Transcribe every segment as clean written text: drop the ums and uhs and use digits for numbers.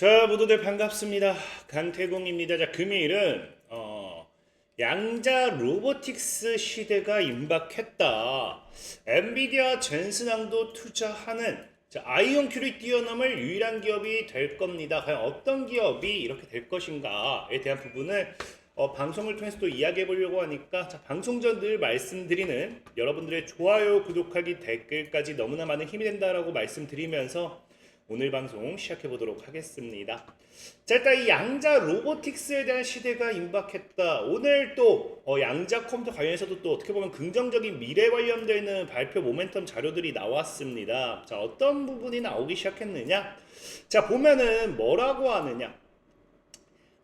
자, 모두들 반갑습니다. 강태공입니다. 자, 금요일은 양자 로보틱스 시대가 임박했다. 엔비디아 젠슨항도 투자하는 아이온 큐를 뛰어넘을 유일한 기업이 될 겁니다. 과연 어떤 기업이 이렇게 될 것인가에 대한 부분을 방송을 통해서 또 이야기해 보려고 하니까, 방송 전 늘 말씀드리는 여러분들의 좋아요, 구독하기, 댓글까지 너무나 많은 힘이 된다라고 말씀드리면서 오늘 방송 시작해 보도록 하겠습니다. 자, 일단 이 양자 로보틱스에 대한 시대가 임박했다. 오늘 또 양자 컴퓨터 관련해서도 또 어떻게 보면 긍정적인 미래 관련되는 발표 모멘텀 자료들이 나왔습니다. 자, 어떤 부분이 나오기 시작했느냐? 자, 보면은 뭐라고 하느냐?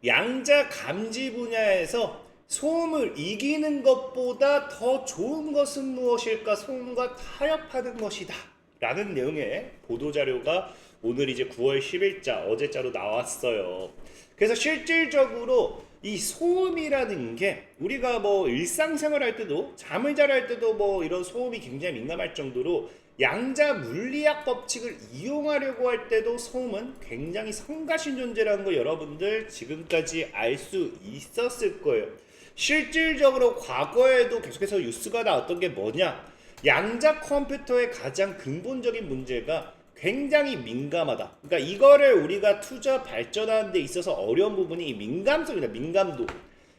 양자 감지 분야에서 소음을 이기는 것보다 더 좋은 것은 무엇일까? 소음과 타협하는 것이다 라는 내용의 보도자료가 오늘 이제 9월 10일자 어제자로 나왔어요. 그래서 실질적으로 이 소음이라는 게 우리가 뭐 일상생활 할 때도, 잠을 잘 할 때도 뭐 이런 소음이 굉장히 민감할 정도로 양자 물리학 법칙을 이용하려고 할 때도 소음은 굉장히 성가신 존재라는 거 여러분들 지금까지 알 수 있었을 거예요. 실질적으로 과거에도 계속해서 뉴스가 나왔던 게 뭐냐? 양자 컴퓨터의 가장 근본적인 문제가 굉장히 민감하다. 그러니까 이거를 우리가 투자 발전하는 데 있어서 어려운 부분이 이 민감성이다. 민감도.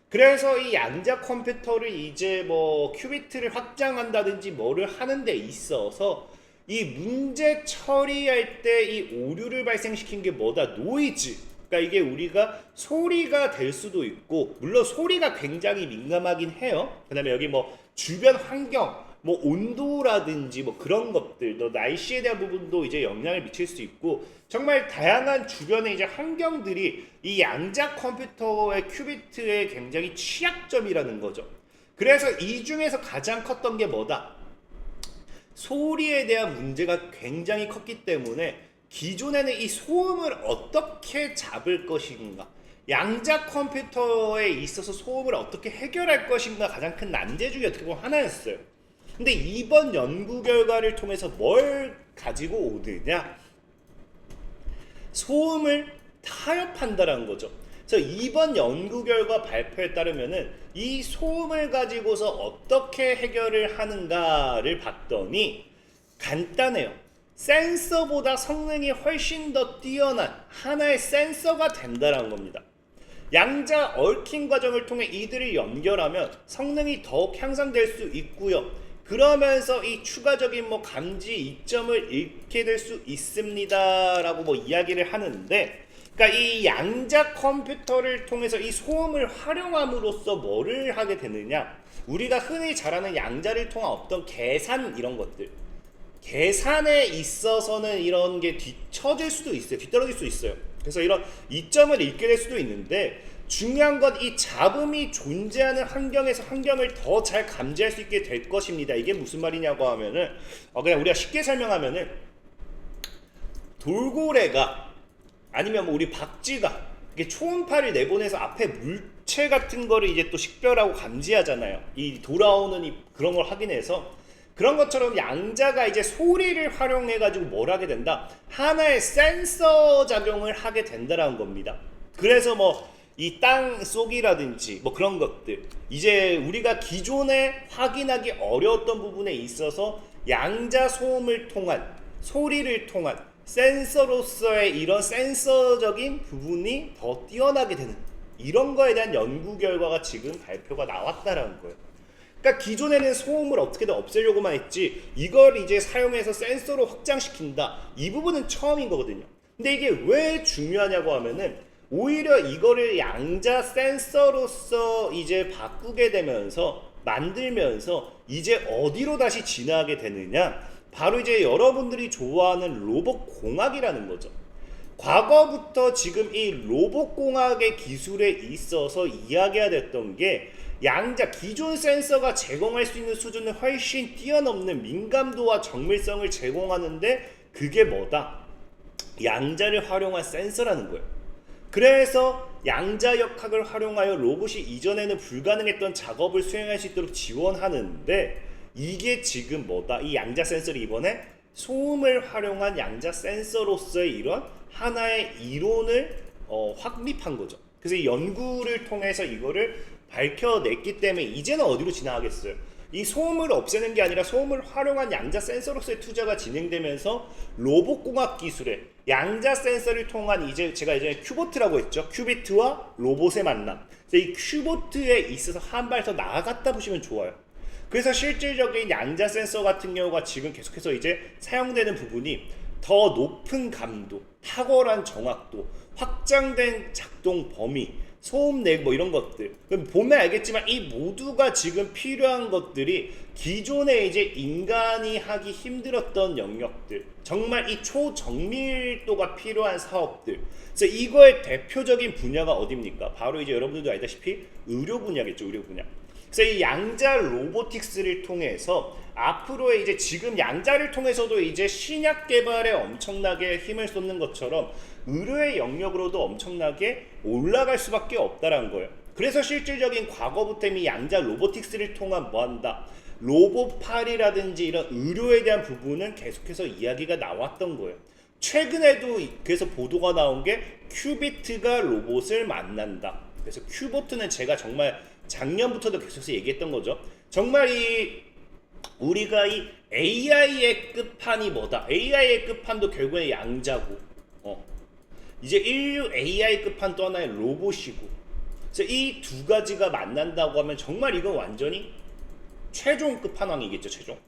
그래서 이 양자 컴퓨터를 이제 뭐 큐비트를 확장한다든지 뭐를 하는 데 있어서 이 문제 처리할 때 이 오류를 발생시킨 게 뭐다? 노이즈. 그러니까 이게 우리가 소리가 될 수도 있고, 물론 소리가 굉장히 민감하긴 해요. 그 다음에 여기 뭐 주변 환경, 뭐 온도라든지 뭐 그런 것들, 또 날씨에 대한 부분도 이제 영향을 미칠 수 있고, 정말 다양한 주변의 이제 환경들이 이 양자 컴퓨터의 큐비트의 굉장히 취약점이라는 거죠. 그래서 이 중에서 가장 컸던 게 뭐다? 소리에 대한 문제가 굉장히 컸기 때문에 기존에는 이 소음을 어떻게 잡을 것인가, 양자 컴퓨터에 있어서 소음을 어떻게 해결할 것인가 가장 큰 난제 중에 어떻게 보면 하나였어요. 근데 이번 연구 결과를 통해서 뭘 가지고 오느냐? 소음을 타협한다라는 거죠. 그래서 이번 연구 결과 발표에 따르면은 이 소음을 가지고서 어떻게 해결을 하는가를 봤더니 간단해요. 센서보다 성능이 훨씬 더 뛰어난 하나의 센서가 된다라는 겁니다. 양자 얽힌 과정을 통해 이들을 연결하면 성능이 더욱 향상될 수 있고요. 그러면서 이 추가적인 뭐 감지 이점을 잃게 될 수 있습니다라고 뭐 이야기를 하는데, 그러니까 이 양자 컴퓨터를 통해서 이 소음을 활용함으로써 뭐를 하게 되느냐? 우리가 흔히 잘 아는 양자를 통한 어떤 계산 이런 것들, 계산에 있어서는 이런 게 뒤처질 수도 있어요. 뒤떨어질 수 있어요. 그래서 이런 이점을 잃게 될 수도 있는데, 중요한 건 이 잡음이 존재하는 환경에서 환경을 더 잘 감지할 수 있게 될 것입니다. 이게 무슨 말이냐고 하면은 그냥 우리가 쉽게 설명하면은, 돌고래가 아니면 뭐 우리 박쥐가 이게 초음파를 내보내서 앞에 물체 같은 거를 이제 또 식별하고 감지하잖아요. 이 돌아오는 그런 걸 확인해서, 그런 것처럼 양자가 이제 소리를 활용해 가지고 뭘 하게 된다? 하나의 센서 작용을 하게 된다라는 겁니다. 그래서 뭐 이 땅 속이라든지 뭐 그런 것들, 이제 우리가 기존에 확인하기 어려웠던 부분에 있어서 양자 소음을 통한, 소리를 통한 센서로서의 이런 센서적인 부분이 더 뛰어나게 되는, 이런 거에 대한 연구 결과가 지금 발표가 나왔다라는 거예요. 그러니까 기존에는 소음을 어떻게든 없애려고만 했지, 이걸 이제 사용해서 센서로 확장시킨다, 이 부분은 처음인 거거든요. 근데 이게 왜 중요하냐고 하면은, 오히려 이거를 양자 센서로서 이제 바꾸게 되면서, 만들면서 이제 어디로 다시 진화하게 되느냐? 바로 이제 여러분들이 좋아하는 로봇공학이라는 거죠. 과거부터 지금 이 로봇공학의 기술에 있어서 이야기가 됐던 게, 양자 기존 센서가 제공할 수 있는 수준을 훨씬 뛰어넘는 민감도와 정밀성을 제공하는데, 그게 뭐다? 양자를 활용한 센서라는 거예요. 그래서 양자역학을 활용하여 로봇이 이전에는 불가능했던 작업을 수행할 수 있도록 지원하는데, 이게 지금 뭐다? 이 양자 센서를 이번에 소음을 활용한 양자 센서로서의 이런 하나의 이론을 확립한 거죠. 그래서 이 연구를 통해서 이거를 밝혀냈기 때문에 이제는 어디로 지나가겠어요? 이 소음을 없애는 게 아니라 소음을 활용한 양자 센서로서의 투자가 진행되면서 로봇공학 기술에 양자 센서를 통한 이제 제가 예전에 큐보트라고 했죠. 큐비트와 로봇의 만남. 그래서 이 큐보트에 있어서 한 발 더 나아갔다 보시면 좋아요. 그래서 실질적인 양자 센서 같은 경우가 지금 계속해서 이제 사용되는 부분이 더 높은 감도, 탁월한 정확도, 확장된 작동 범위, 소음 내기 뭐 이런 것들. 그럼 보면 알겠지만 이 모두가 지금 필요한 것들이 기존에 이제 인간이 하기 힘들었던 영역들, 정말 이 초정밀도가 필요한 사업들. 그래서 이거의 대표적인 분야가 어디입니까? 바로 이제 여러분들도 알다시피 의료 분야겠죠, 의료 분야. 그래서 이 양자 로보틱스를 통해서 앞으로의 이제 지금 양자를 통해서도 이제 신약 개발에 엄청나게 힘을 쏟는 것처럼 의료의 영역으로도 엄청나게 올라갈 수밖에 없다라는 거예요. 그래서 실질적인 과거부터 이미 양자 로보틱스를 통한 뭐한다? 로봇팔이라든지 이런 의료에 대한 부분은 계속해서 이야기가 나왔던 거예요. 최근에도 그래서 보도가 나온 게 큐비트가 로봇을 만난다. 그래서 큐보트는 제가 정말 작년부터도 계속해서 얘기했던 거죠. 정말 우리가 이 AI의 끝판이 뭐다? AI의 끝판도 결국에 양자고, 이제 인류 AI 끝판 또 하나의 로봇이고, 그래서 이 두 가지가 만난다고 하면 정말 이건 완전히 최종 끝판왕이겠죠, 최종.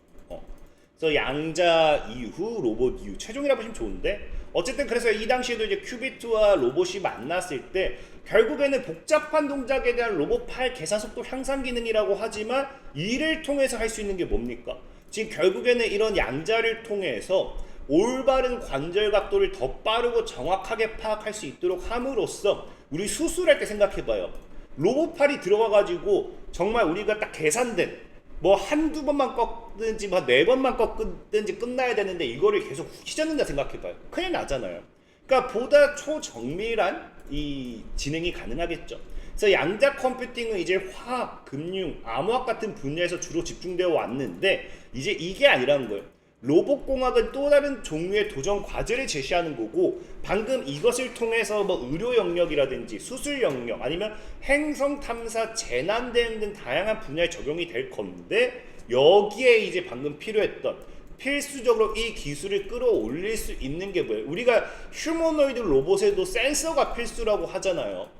그래서 양자 이후 로봇 이후 최종이라 보시면 좋은데, 어쨌든 그래서 이 당시에도 이제 큐비트와 로봇이 만났을 때 결국에는 복잡한 동작에 대한 로봇팔 계산 속도 향상 기능이라고 하지만 이를 통해서 할 수 있는 게 뭡니까? 지금 결국에는 이런 양자를 통해서 올바른 관절 각도를 더 빠르고 정확하게 파악할 수 있도록 함으로써 우리 수술할 때 생각해봐요. 로봇팔이 들어가가지고 정말 우리가 딱 계산된 뭐 한두 번만 꺾든지 뭐 네 번만 꺾든지 끝나야 되는데 이거를 계속 휘젓는다 생각해봐요. 큰일 나잖아요. 그러니까 보다 초정밀한 이 진행이 가능하겠죠. 그래서 양자 컴퓨팅은 이제 화학, 금융, 암호학 같은 분야에서 주로 집중되어 왔는데 이제 이게 아니라는 거예요. 로봇공학은 또 다른 종류의 도전 과제를 제시하는 거고, 방금 이것을 통해서 뭐 의료 영역이라든지 수술 영역 아니면 행성 탐사, 재난 대응 등 다양한 분야에 적용이 될 건데, 여기에 이제 방금 필요했던 필수적으로 이 기술을 끌어올릴 수 있는 게 뭐예요? 우리가 휴머노이드 로봇에도 센서가 필수라고 하잖아요.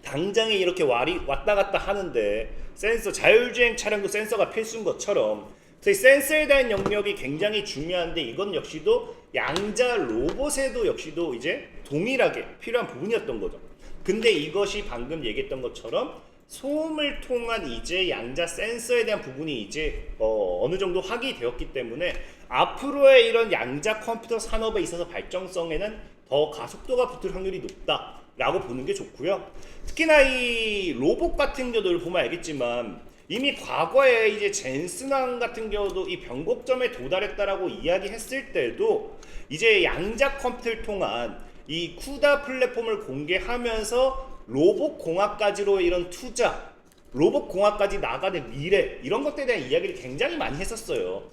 당장에 이렇게 왔다 갔다 하는데 센서, 자율주행 차량도 센서가 필수인 것처럼 그래서 이 센서에 대한 영역이 굉장히 중요한데, 이건 역시도 양자 로봇에도 역시도 이제 동일하게 필요한 부분이었던 거죠. 근데 이것이 방금 얘기했던 것처럼 소음을 통한 이제 양자 센서에 대한 부분이 이제 어느 정도 확인되었기 때문에 앞으로의 이런 양자 컴퓨터 산업에 있어서 발전성에는 더 가속도가 붙을 확률이 높다라고 보는 게 좋고요. 특히나 이 로봇 같은 경우를 보면 알겠지만 이미 과거에 이제 젠슨왕 같은 경우도 이 변곡점에 도달했다라고 이야기했을 때도 이제 양자 컴퓨터를 통한 이 쿠다 플랫폼을 공개하면서 로봇 공학까지로 이런 투자, 로봇 공학까지 나가는 미래 이런 것들에 대한 이야기를 굉장히 많이 했었어요.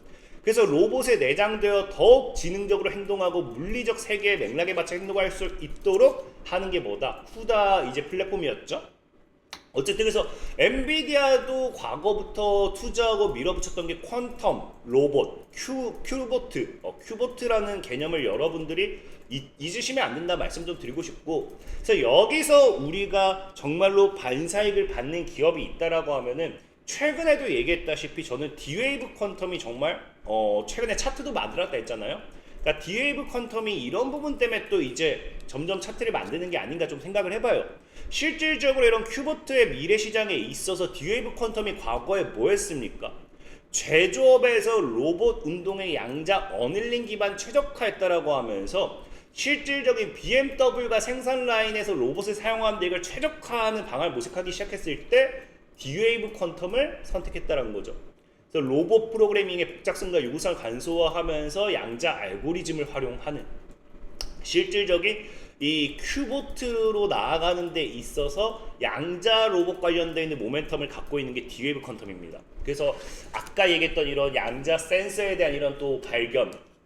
그래서 로봇에 내장되어 더욱 지능적으로 행동하고 물리적 세계의 맥락에 맞춰 행동할 수 있도록 하는 게 뭐다? 쿠다 이제 플랫폼이었죠. 어쨌든 그래서 엔비디아도 과거부터 투자하고 밀어붙였던 게 퀀텀, 로봇, 큐보트, 큐보트라는 개념을 여러분들이 잊으시면 안 된다 말씀 좀 드리고 싶고, 그래서 여기서 우리가 정말로 반사익을 받는 기업이 있다라고 하면은 최근에도 얘기했다시피 저는 D-Wave 퀀텀이 정말 최근에 차트도 만들었다 했잖아요. 그러니까 D-Wave 퀀텀이 이런 부분 때문에 또 이제 점점 차트를 만드는 게 아닌가 좀 생각을 해봐요. 실질적으로 이런 큐보트의 미래 시장에 있어서 D-Wave 퀀텀이 과거에 뭐 했습니까? 제조업에서 로봇 운동의 양자 어닐링 기반 최적화했다라고 하면서 실질적인 BMW가 생산 라인에서 로봇을 사용하는 데 이걸 최적화하는 방안을 모색하기 시작했을 때 D-Wave 퀀텀을 선택했다는 거죠. 그래서 로봇 프로그래밍의 복잡성과 요구사항을 간소화하면서 양자 알고리즘을 활용하는 실질적인 이 큐보트로 나아가는 데 있어서 양자 로봇 관련되어 있는 모멘텀을 갖고 있는 게 D-Wave 퀀텀입니다. 그래서 아까 얘기했던 이런 양자 센서에 대한 이런 또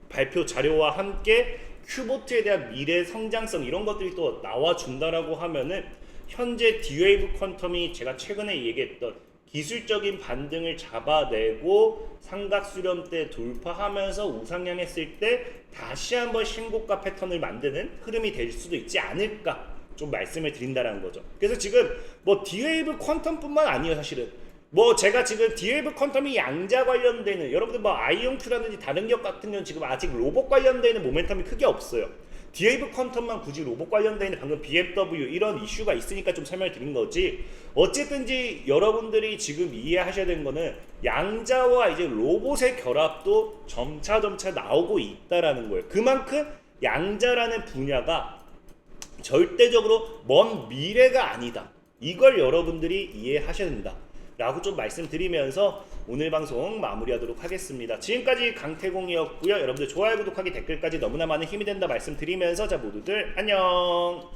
발표 자료와 함께 큐보트에 대한 미래 성장성 이런 것들이 또 나와준다라고 하면은 현재 D-Wave 퀀텀이 제가 최근에 얘기했던 기술적인 반등을 잡아내고 삼각 수렴대 돌파하면서 우상향했을 때 다시 한번 신고가 패턴을 만드는 흐름이 될 수도 있지 않을까 좀 말씀을 드린다는 거죠. 그래서 지금 뭐 D-Wave 퀀텀뿐만 아니에요. 사실은 뭐 제가 지금 D-Wave 퀀텀이 양자 관련되는 여러분들 뭐 아이온큐라든지 다른 기업 같은 경우는 지금 아직 로봇 관련되는 모멘텀이 크게 없어요. D-Wave 퀀텀만 굳이 로봇 관련되는 방금 BMW 이런 이슈가 있으니까 좀 설명을 드린 거지. 어쨌든지 여러분들이 지금 이해하셔야 되는 거는 양자와 이제 로봇의 결합도 점차 나오고 있다라는 거예요. 그만큼 양자라는 분야가 절대적으로 먼 미래가 아니다. 이걸 여러분들이 이해하셔야 된다. 라고 좀 말씀드리면서 오늘 방송 마무리하도록 하겠습니다. 지금까지 강태공이었고요. 여러분들 좋아요, 구독하기, 댓글까지 너무나 많은 힘이 된다 말씀드리면서 자 모두들 안녕.